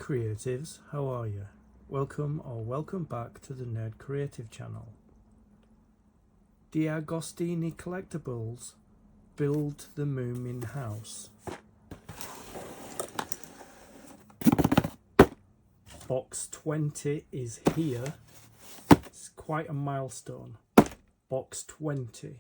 creatives, how are you? Welcome back to the Nerd Creative channel. DeAgostini Collectibles build the Moomin house. Box 20 is here. It's quite a milestone. Box 20.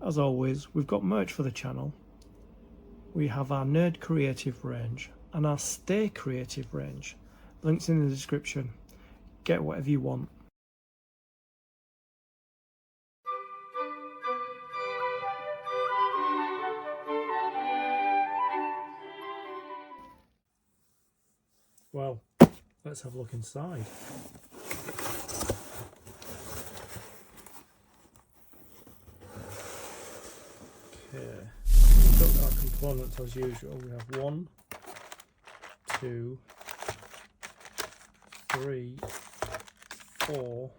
As always, we've got merch for the channel. We have our Nerd Creative range and our Stay Creative range. Links in the description. Get whatever you want. Well, let's have a look inside. Okay, we've got our components as usual. We have 1, 2, 3, 4,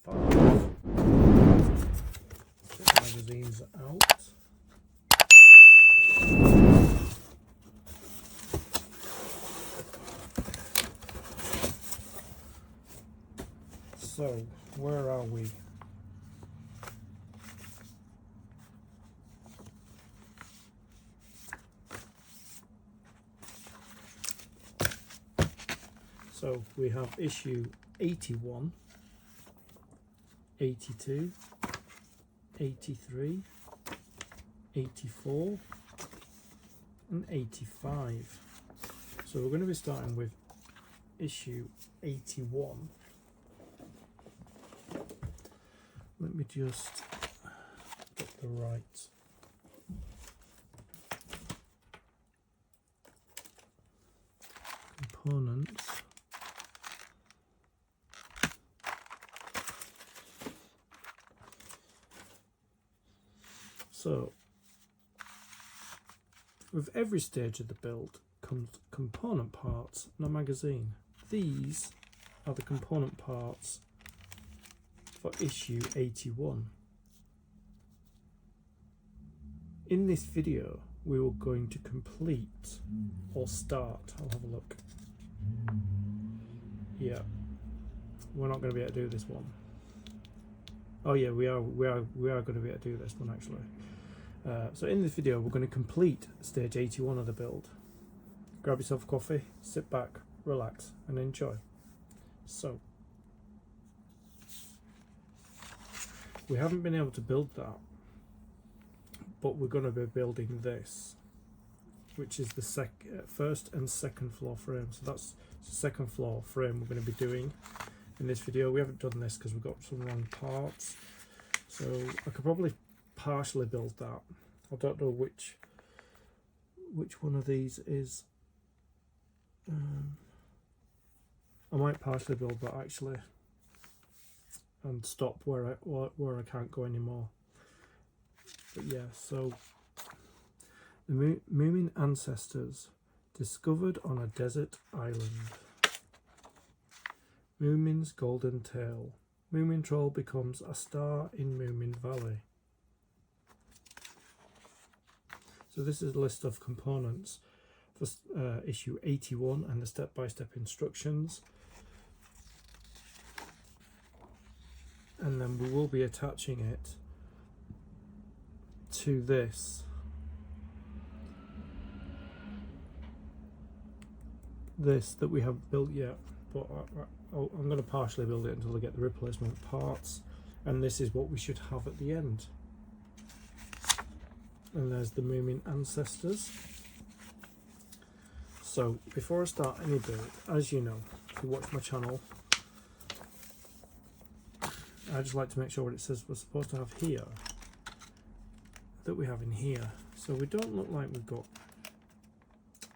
5. Take the magazines out. So, where are we? So we have issue 81, 82, 83, 84 and 85. So we're going to be starting with issue 81. Let me just get the right components. So, with every stage of the build comes component parts and a magazine. These are the component parts for issue 81. In this video, we were going to complete or start. I'll have a look. Yeah, we're not going to be able to do this one. Oh yeah, we are going to be able to do this one actually. So in this video, we're going to complete stage 81 of the build. Grab yourself a coffee, sit back, relax, and enjoy. So, we haven't been able to build that, but we're going to be building this, which is the first and second floor frame. So that's the second floor frame we're going to be doing in this video. We haven't done this because we've got some wrong parts. So I could probably partially build that. I don't know which one of these is. I might partially build that actually, and stop where I can't go anymore. But yeah, so the Moomin ancestors discovered on a desert island. Moomin's golden tale. Moomin troll becomes a star in Moomin Valley. So this is a list of components for issue 81 and the step-by-step instructions. And then we will be attaching it to this. This that we haven't built yet, but I'm going to partially build it until I get the replacement parts. And this is what we should have at the end. And there's the Moomin ancestors. So before I start any build, as you know, if you watch my channel, I just like to make sure what it says we're supposed to have here, that we have in here. So we don't look like we've got,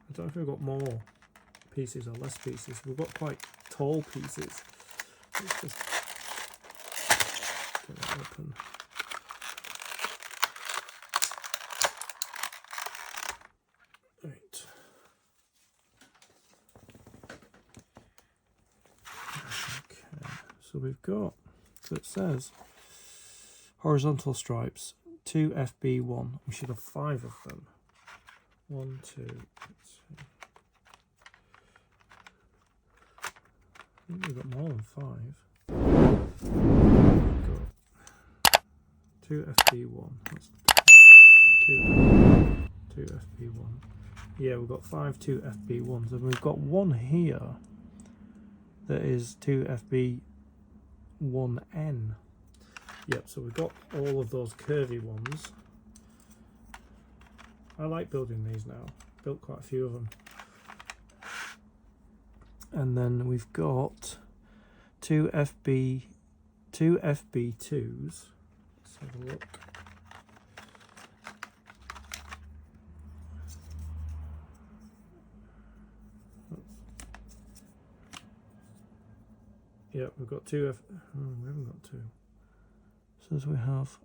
I don't know if we've got more pieces or less pieces. We've got quite tall pieces. Let's just get that open. Right. Okay, so we've got, so it says horizontal stripes, 2 FB1. We should have 5 of them. 1, 2, let's see. I think we've got more than 5. We've got 2 FB1. That's 2 FB1. Yeah, we've got 5 2 FB1s, and we've got one here that is 2 FB1N. Yep, so we've got all of those curvy ones. I like building these now. Built quite a few of them. And then we've got 2 FB2s. Let's have a look. Yeah, we've got 2 we haven't got 2. So as we have,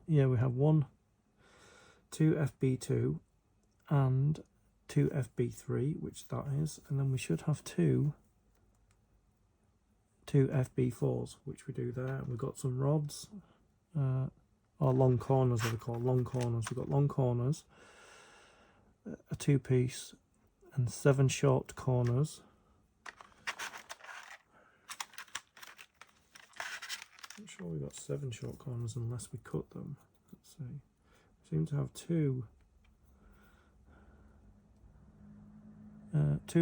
yeah, we have 2 FB2 and 2 FB3, which that is, and then we should have 2 2 FB4s, which we do there. We've got some rods, or long corners, as they call long corners. We've got long corners, a 2-piece, and 7 short corners. I'm sure we got 7 short corners unless we cut them. Let's see. We seem to have 2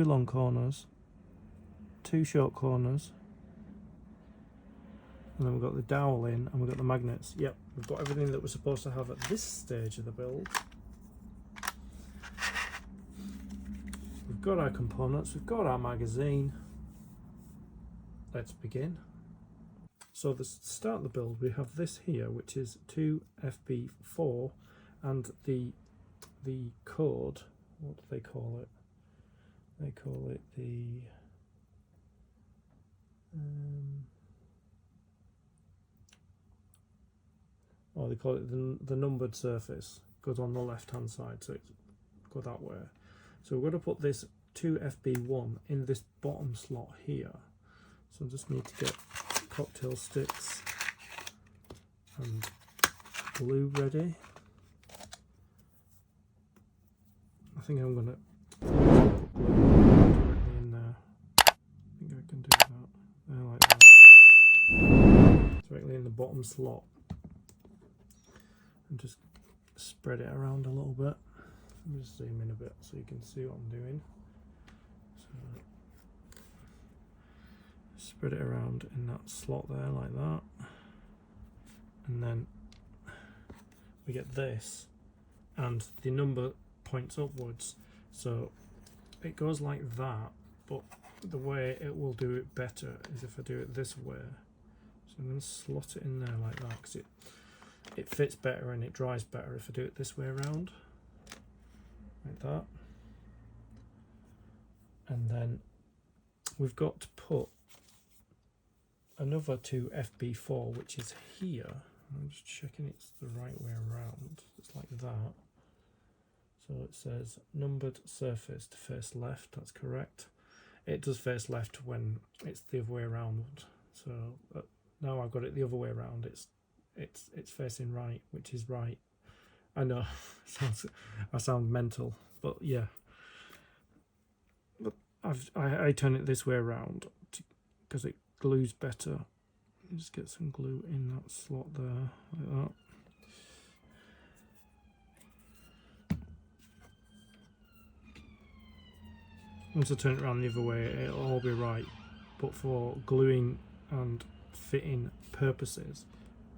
long corners, 2 short corners, and then we've got the dowel in, and we've got the magnets. Yep, we've got everything that we're supposed to have at this stage of the build. We've got our components, we've got our magazine. Let's begin. So to start the build, we have this here, which is 2 FB4, and the code, what do they call it? They call it the they call it the numbered surface. Goes on the left hand side, so it's go that way. So we're going to put this 2 FB1 in this bottom slot here. So I just need to get cocktail sticks and glue ready. I think I'm going to put glue directly in there. I think I can do that. There, like that. Directly in the bottom slot. And just spread it around a little bit. Let me just zoom in a bit so you can see what I'm doing. So spread it around in that slot there like that, and then we get this, and the number points upwards, so it goes like that, but the way it will do it better is if I do it this way. So I'm going to slot it in there like that, because it fits better and it dries better if I do it this way around, like that. And then we've got to put another 2 FB4, which is here. I'm just checking it's the right way around. It's like that. So it says numbered surface to face left. That's correct. It does face left when it's the other way around. So now I've got it the other way around. It's facing right, which is right. I know, I sound mental, but yeah. But I turn it this way around because it glues better. Just get some glue in that slot there, like that. Once I turn it around the other way, it'll all be right. But for gluing and fitting purposes,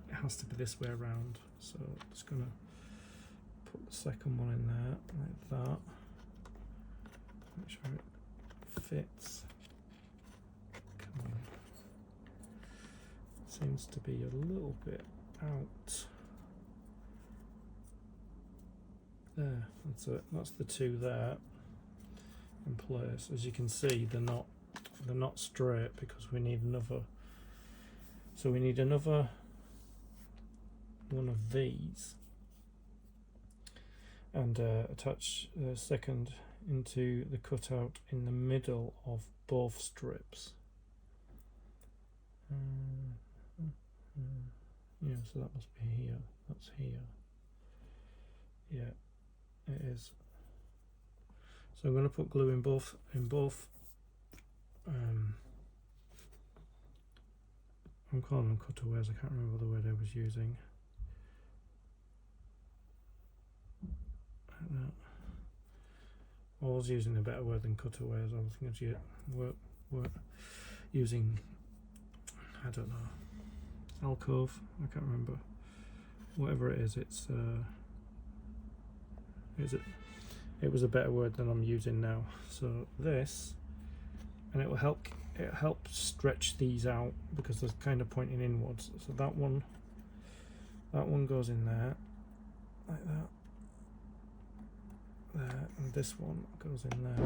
it has to be this way around. So I'm just gonna put the second one in there, like that. Make sure it fits. Come on. Seems to be a little bit out. There, that's it. That's the 2 there in place. As you can see, they're not straight because we need another. So we need another one of these, and attach the second into the cutout in the middle of both strips. Yeah, so that must be here. That's here. Yeah, it is. So I'm going to put glue in both. I'm calling them cutaways. I can't remember the word I was using. Like that. I was using a better word than cutaways. I was thinking of using, I don't know, alcove. I can't remember. Whatever it is, it was a better word than I'm using now. So this, and it will help. It helps stretch these out because they're kind of pointing inwards. So that one goes in there, like that. There, and this one goes in there.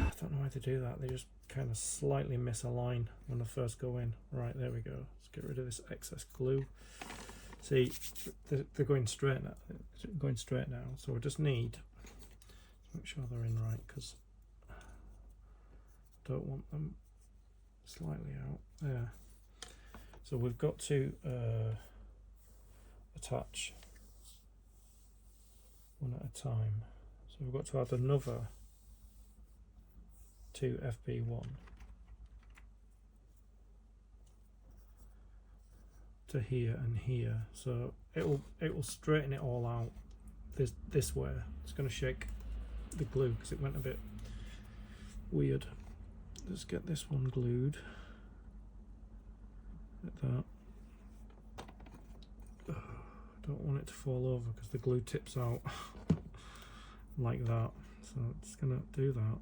I don't know why to do that. They just kind of slightly misalign when I first go in. Right, there we go. Let's get rid of this excess glue. See, they're going straight now. So we just need to Make sure they're in right, because I don't want them slightly out there. So we've got to attach one at a time. So we've got to add another 2 FB1 to here and here. So it will straighten it all out this way. It's going to shake the glue because it went a bit weird. Let's get this one glued like that. Don't want it to fall over because the glue tips out like that. So it's going to do that.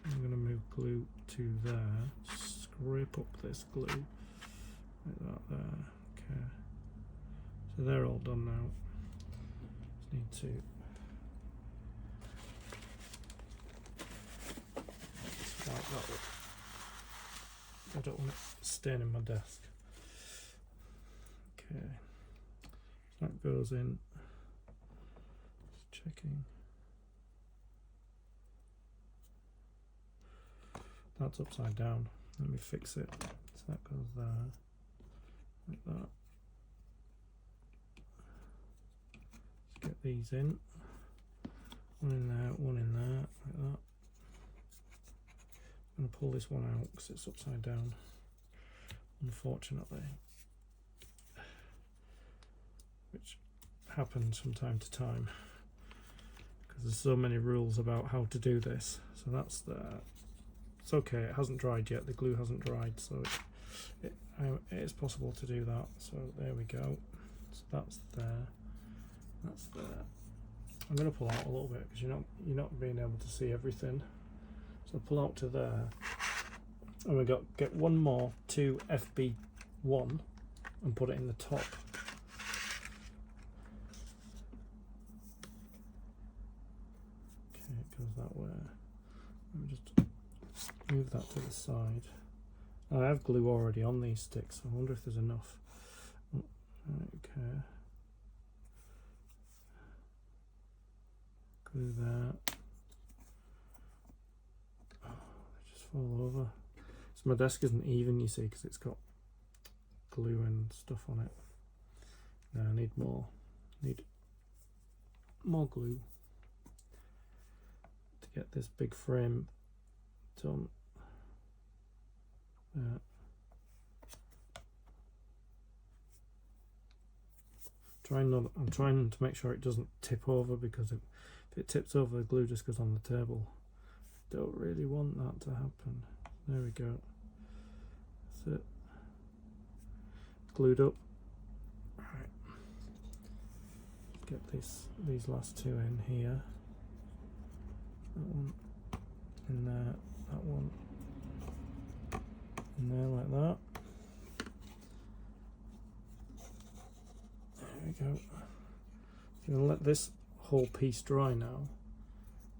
I'm going to move glue to there. Scrape up this glue like that there. Okay. So they're all done now. Just need to wipe that up. I don't want it staining my desk. Okay. So that goes in. Just checking. That's upside down. Let me fix it. So that goes there. Like that. Let's get these in. One in there, one in there, like that. I'm going to pull this one out because it's upside down, unfortunately, which happens from time to time because there's so many rules about how to do this. So that's there. It's okay, it hasn't dried yet, the glue hasn't dried, so it is possible to do that. So there we go. So that's there, that's there. I'm going to pull out a little bit because you're not being able to see everything. So pull out to there, and we get one more 2 FB1 and put it in the top. Okay, it goes that way. Let me just move that to the side. I have glue already on these sticks, so I wonder if there's enough. Okay. Glue that. Fall over. So my desk isn't even, you see, because it's got glue and stuff on it. Now I need more. Need more glue to get this big frame done. I'm trying to make sure it doesn't tip over, because if it tips over, the glue just goes on the table. Don't really want that to happen. There we go. That's it. Glued up. Right. Get these last 2 in here. That one in there. That one in there like that. There we go. I'm gonna let this whole piece dry now.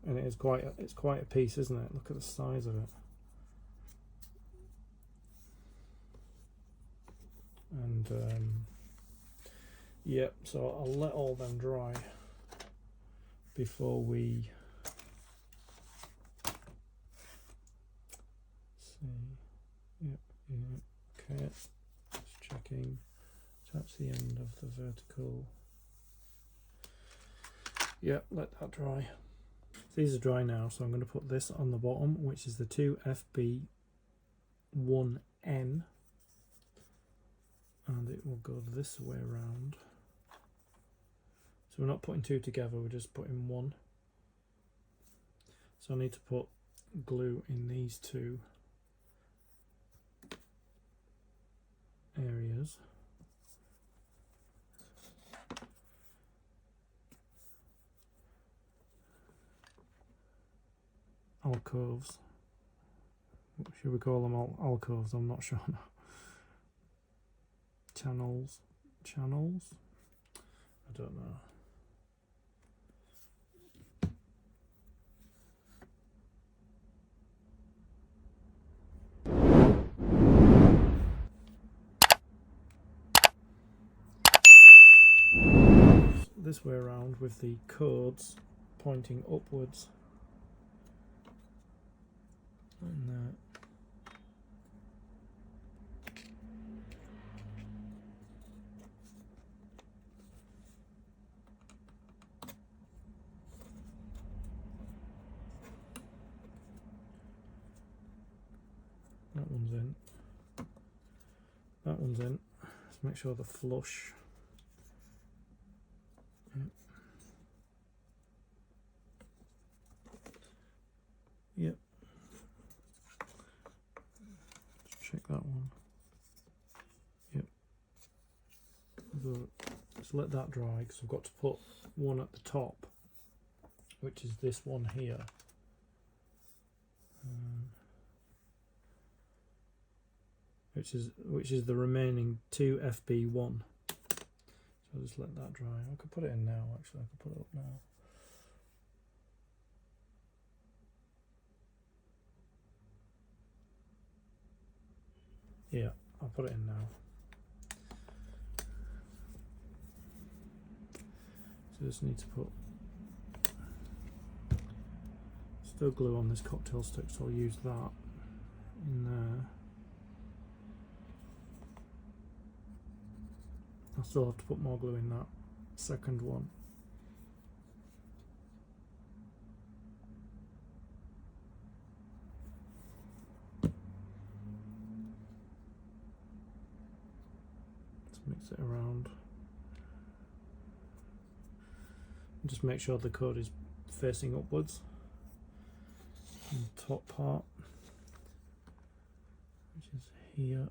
And it's quite a piece, isn't it? Look at the size of it. And yep, so I'll let all them dry before we see. Yep, okay. Just checking. Attach the end of the vertical. Yep, let that dry. These are dry now, so I'm going to put this on the bottom, which is the 2 FB1N, and it will go this way around. So we're not putting 2 together, we're just putting 1. So I need to put glue in these 2 areas. Alcoves. Should we call them alcoves? I'm not sure now. Channels. I don't know. This way around with the cords pointing upwards. That one's in. That one's in. Let's make sure they're flush. Yep. Check that one. Yep. Just let that dry because I've got to put one at the top, which is this one here. Which is the remaining 2 FB1. So I'll just let that dry. I could put it in now. Actually, I could put it up now. Yeah, I'll put it in now. So I just need to put still glue on this cocktail stick, so I'll use that in there. I'll still have to put more glue in that second one. Mix it around. Just make sure the code is facing upwards on the top part, which is here.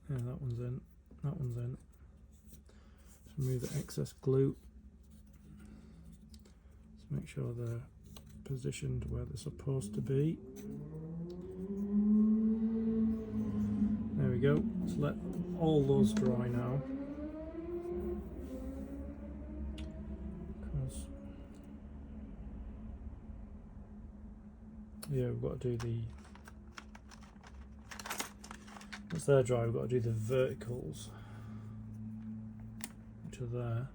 Yeah, that one's in, that one's in. Just remove the excess glue. Just make sure they're positioned where they're supposed to be. There we go. Let's let all those dry now. Yeah, we've got to do the... Once they're dry, we've got to do the verticals, which are there.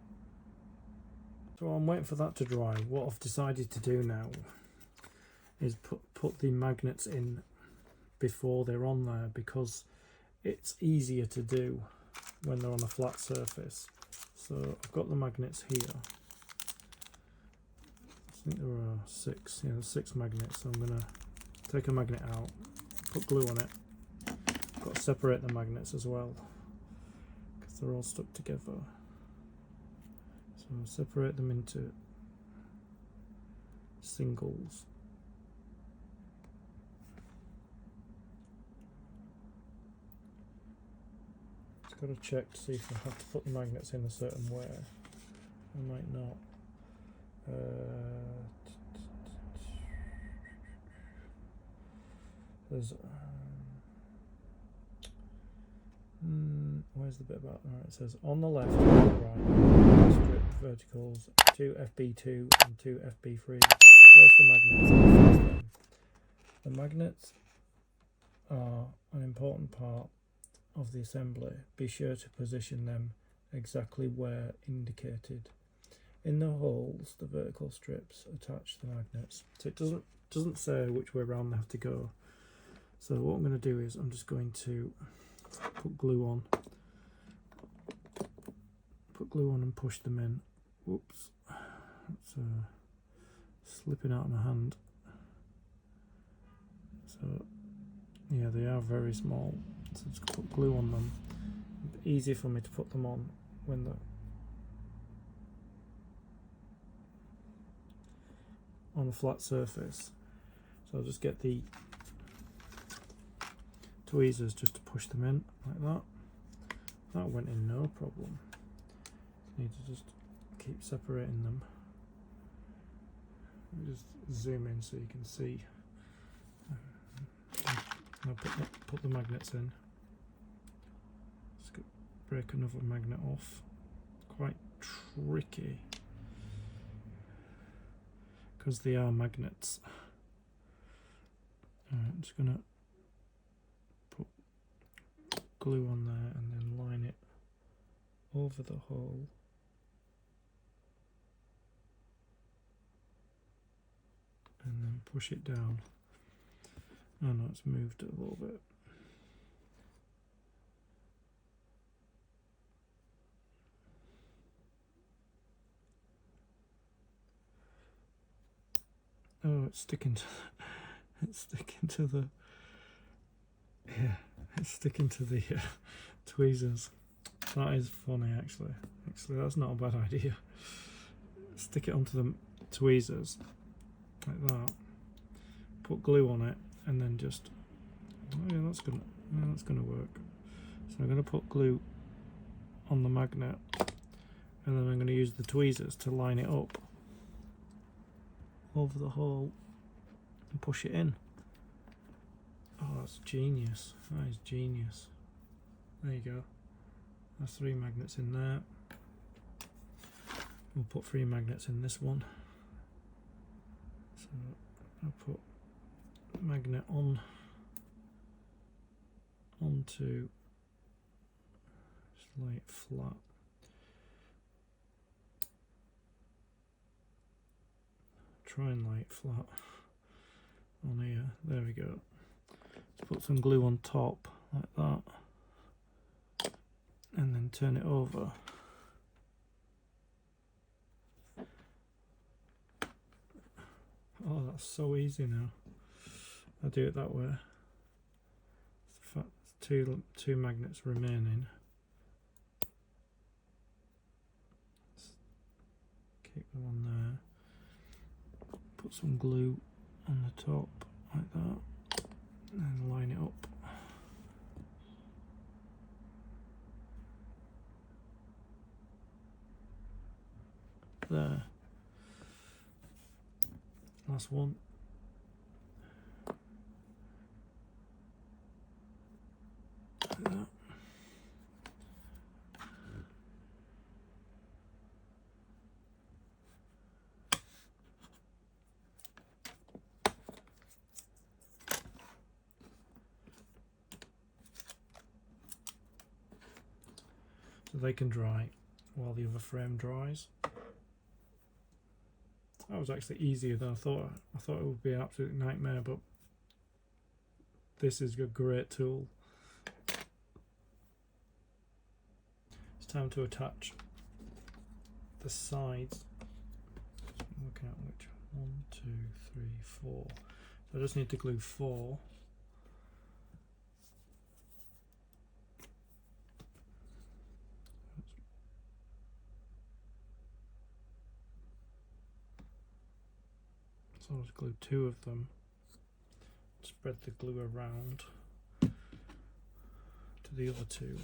So I'm waiting for that to dry. What I've decided to do now is put the magnets in before they're on there, because it's easier to do when they're on a flat surface. So I've got the magnets here. I think there are 6. Yeah, there's 6 magnets. So I'm going to take a magnet out, put glue on it. Got to separate the magnets as well because they're all stuck together. So I'll separate them into singles. Just got to check to see if I have to put the magnets in a certain way. I might not. There's where's the bit about? Alright, it says on the left and right strip verticals 2 FB2 and 2 FB3. Place the magnets and fix them. The magnets are an important part of the assembly. Be sure to position them exactly where indicated. In the holes, the vertical strips attach the magnets. So it doesn't say which way around they have to go. So what I'm going to do is I'm just going to put glue on. Put glue on and push them in. Whoops. It's slipping out of my hand. So yeah, they are very small. So just put glue on them. It's easier for me to put them on when they're on a flat surface. So I'll just get the tweezers just to push them in like that. That went in no problem. Need to just keep separating them. Let me just zoom in so you can see. I'll put the magnets in. Just break another magnet off. Quite tricky because they are magnets. I'm just gonna put glue on there and then line it over the hole. and push it down. Oh no, it's moved a little bit. Oh, it's sticking to it's sticking to the it's sticking to the tweezers. That is funny, actually. Actually, that's not a bad idea. Stick it onto the tweezers like that. Put glue on it, and then just that's gonna work. So I'm gonna put glue on the magnet, and then I'm gonna use the tweezers to line it up over the hole and push it in. Oh, that's genius. That is genius. There you go. That's 3 magnets in there. We'll put 3 magnets in this one. So I'll put magnet onto, just lay it flat. Try and lay it flat on here. There we go. Let's put some glue on top like that, and then turn it over. Oh, that's so easy now. I'll do it that way. Two magnets remaining. Let's keep them on there. Put some glue on the top like that, and line it up. There. Last one. Like that. So they can dry while the other frame dries. That was actually easier than I thought. I thought it would be an absolute nightmare, but this is a great tool. It's time to attach the sides. I'm looking at which 1, 2, 3, 4. So I just need to glue 4. So I'll just glue 2 of them, spread the glue around to the other 2.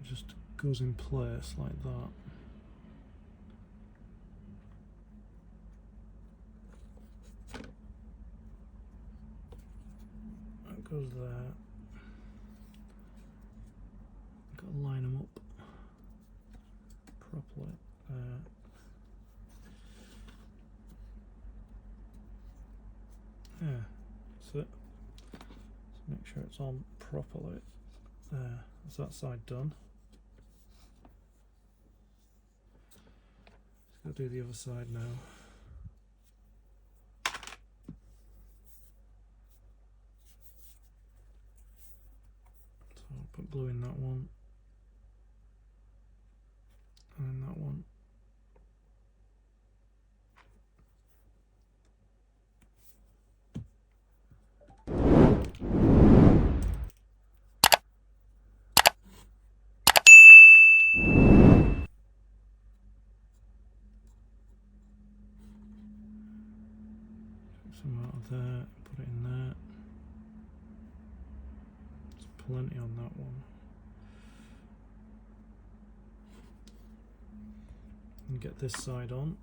Just goes in place like that. That goes there. Got to line them up properly there. Yeah, that's it. Just make sure it's on properly. There, that's that side done. I'll do the other side now. So I'll put glue in that one, and in that one. Some out of there, put it in there. There's plenty on that one. And get this side on.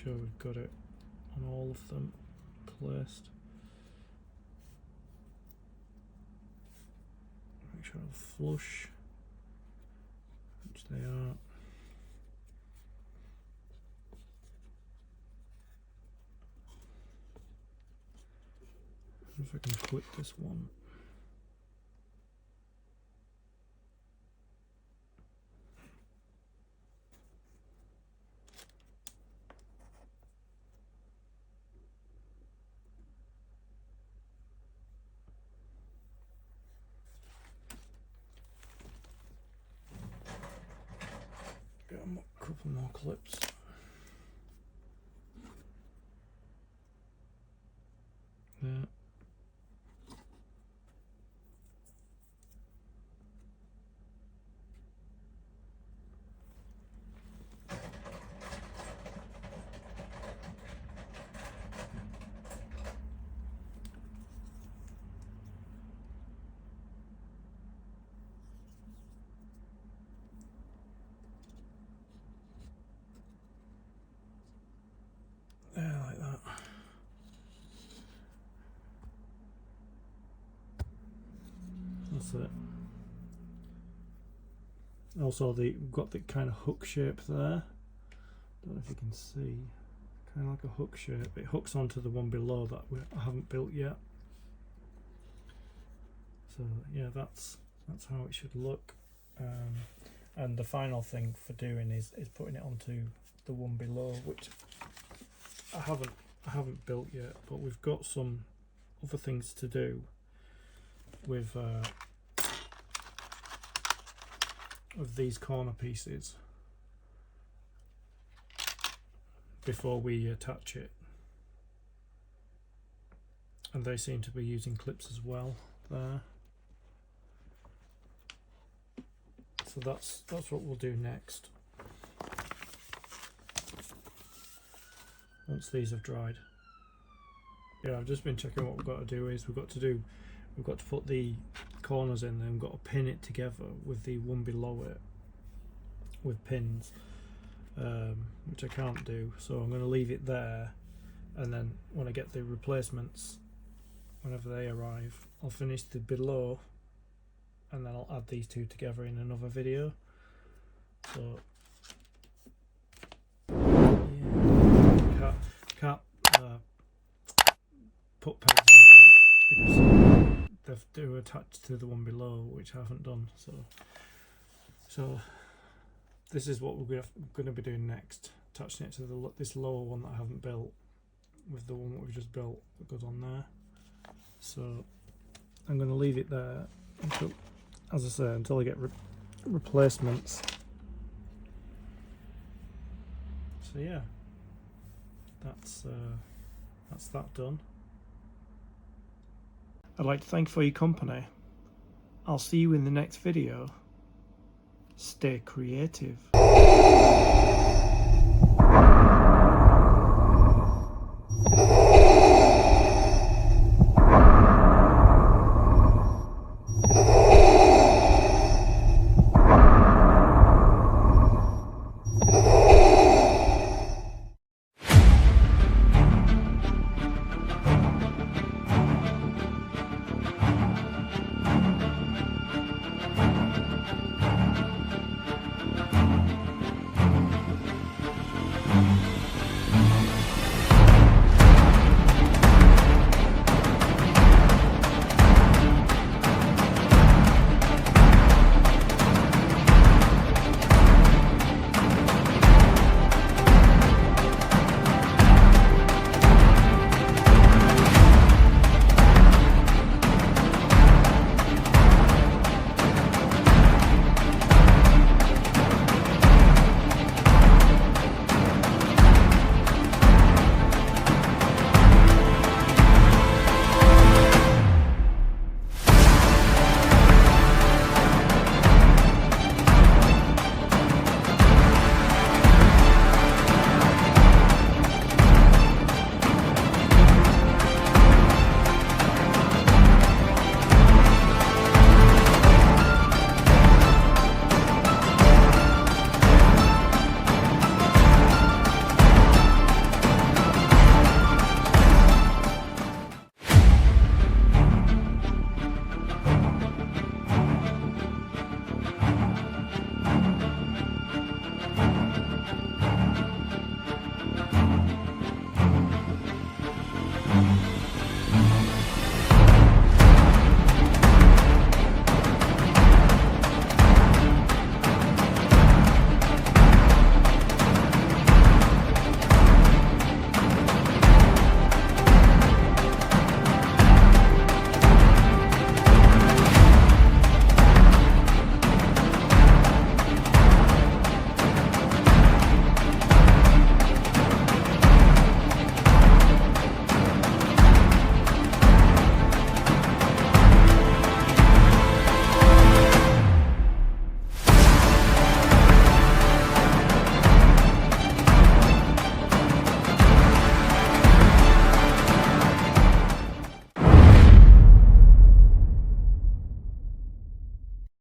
sure we've got it on all of them placed. Make sure they're flush, which they are. If I can quit this one. Got a couple more clips. Yeah. Yeah, like that. That's it. Also, we've got the kind of hook shape there. Don't know if you can see. Kind of like a hook shape. It hooks onto the one below that I haven't built yet. So yeah, that's how it should look. And the final thing for doing is putting it onto the one below, which I haven't built yet, but we've got some other things to do with these corner pieces before we attach it, and they seem to be using clips as well there. So that's what we'll do next. Once these have dried. Yeah, I've just been checking what we've got to do is we've got to put the corners in and we've got to pin it together with the one below it with pins, which I can't do, so I'm going to leave it there, and then when I get the replacements, whenever they arrive, I'll finish the below and then I'll add these two together in another video. So can't put pegs in it because they're attached to the one below, which I haven't done. So this is what we're going to be doing next, attaching it to this lower one that I haven't built with the one that we've just built that goes on there. So I'm going to leave it there until, as I say, until I get replacements. So yeah, that's that done. I'd like to thank you for your company. I'll see you in the next video. Stay creative.